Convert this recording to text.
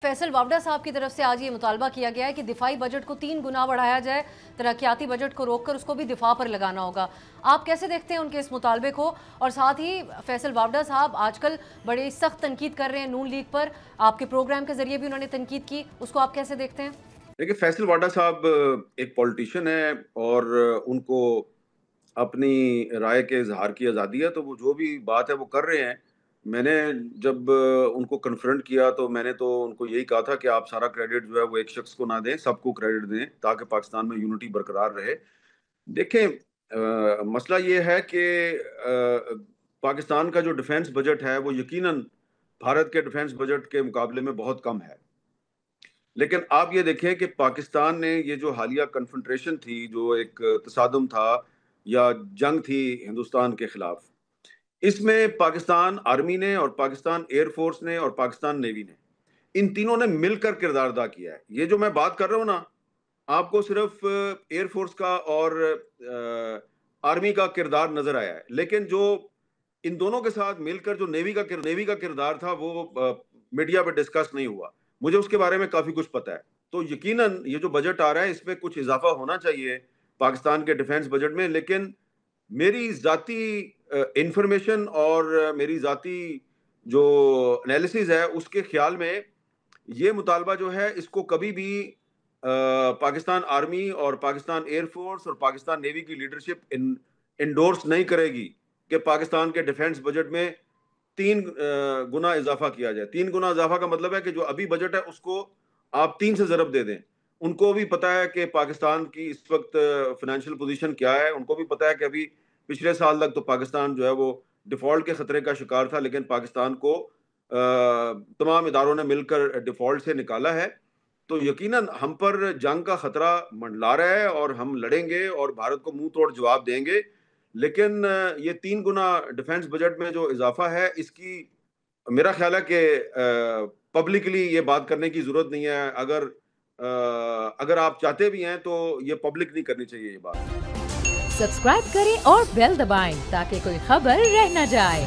فیصل وابڈا صاحب کی طرف سے آج یہ مطالبہ کیا گیا ہے کہ دفاعی بجٹ کو 3 گنا بڑھایا جائے، ترقیاتی بجٹ کو روک کر اس کو بھی دفاع پر لگانا ہوگا۔ آپ کیسے دیکھتے ہیں ان کے اس مطالبے کو؟ اور ساتھ ہی فیصل وابڈا صاحب آج کل بڑے سخت تنقید کر رہے ہیں نون لیگ پر، آپ کے پروگرام کے ذریعے بھی انہوں نے تنقید کی، اس کو آپ کیسے دیکھتے ہیں؟ دیکھیں، فیصل وابڈا صاحب ایک پولیٹیشین ہے اور ان کو اپنی رائے کے اظہار کی آزادی ہے، تو وہ جو بھی بات ہے وہ کر رہے ہیں۔ میں نے جب ان کو کنفرنٹ کیا تو میں نے تو ان کو یہی کہا تھا کہ آپ سارا کریڈٹ جو ہے وہ ایک شخص کو نہ دیں، سب کو کریڈٹ دیں تاکہ پاکستان میں یونٹی برقرار رہے۔ دیکھیں، مسئلہ یہ ہے کہ پاکستان کا جو ڈیفنس بجٹ ہے وہ یقیناً بھارت کے ڈیفنس بجٹ کے مقابلے میں بہت کم ہے، لیکن آپ یہ دیکھیں کہ پاکستان نے یہ جو حالیہ کنفنٹریشن تھی، جو ایک تصادم تھا یا جنگ تھی ہندوستان کے خلاف، اس میں پاکستان آرمی نے اور پاکستان ایئر فورس نے اور پاکستان نیوی نے، ان تینوں نے مل کر کردار ادا کیا ہے۔ یہ جو میں بات کر رہا ہوں نا، آپ کو صرف ایئر فورس کا اور آرمی کا کردار نظر آیا ہے، لیکن جو ان دونوں کے ساتھ مل کر جو نیوی کا کردار تھا وہ میڈیا پہ ڈسکس نہیں ہوا۔ مجھے اس کے بارے میں کافی کچھ پتا ہے۔ تو یقیناً یہ جو بجٹ آ رہا ہے اس میں کچھ اضافہ ہونا چاہیے پاکستان کے ڈیفنس بجٹ میں، لیکن میری ذاتی انفارمیشن اور میری ذاتی جو انالیسز ہے اس کے خیال میں یہ مطالبہ جو ہے اس کو کبھی بھی پاکستان آرمی اور پاکستان ایئر فورس اور پاکستان نیوی کی لیڈرشپ انڈورس نہیں کرے گی کہ پاکستان کے ڈیفنس بجٹ میں 3 گنا اضافہ کیا جائے۔ 3 گنا اضافہ کا مطلب ہے کہ جو ابھی بجٹ ہے اس کو آپ 3 سے ضرب دے دیں۔ ان کو بھی پتا ہے کہ پاکستان کی اس وقت فائنینشیل پوزیشن کیا ہے، ان کو بھی پتا ہے کہ ابھی پچھلے سال تک تو پاکستان جو ہے وہ ڈیفالٹ کے خطرے کا شکار تھا، لیکن پاکستان کو تمام اداروں نے مل کر ڈیفالٹ سے نکالا ہے۔ تو یقیناً ہم پر جنگ کا خطرہ منڈلا رہا ہے اور ہم لڑیں گے اور بھارت کو منہ توڑ جواب دیں گے، لیکن یہ 3 گنا ڈیفنس بجٹ میں جو اضافہ ہے اس کی میرا خیال ہے کہ پبلکلی یہ بات کرنے کی ضرورت نہیں ہے۔ اگر آپ چاہتے بھی ہیں تو یہ پبلک نہیں کرنی چاہیے یہ بات۔ سبسکرائب کریں اور بیل دبائیں تاکہ کوئی خبر رہ نہ جائے۔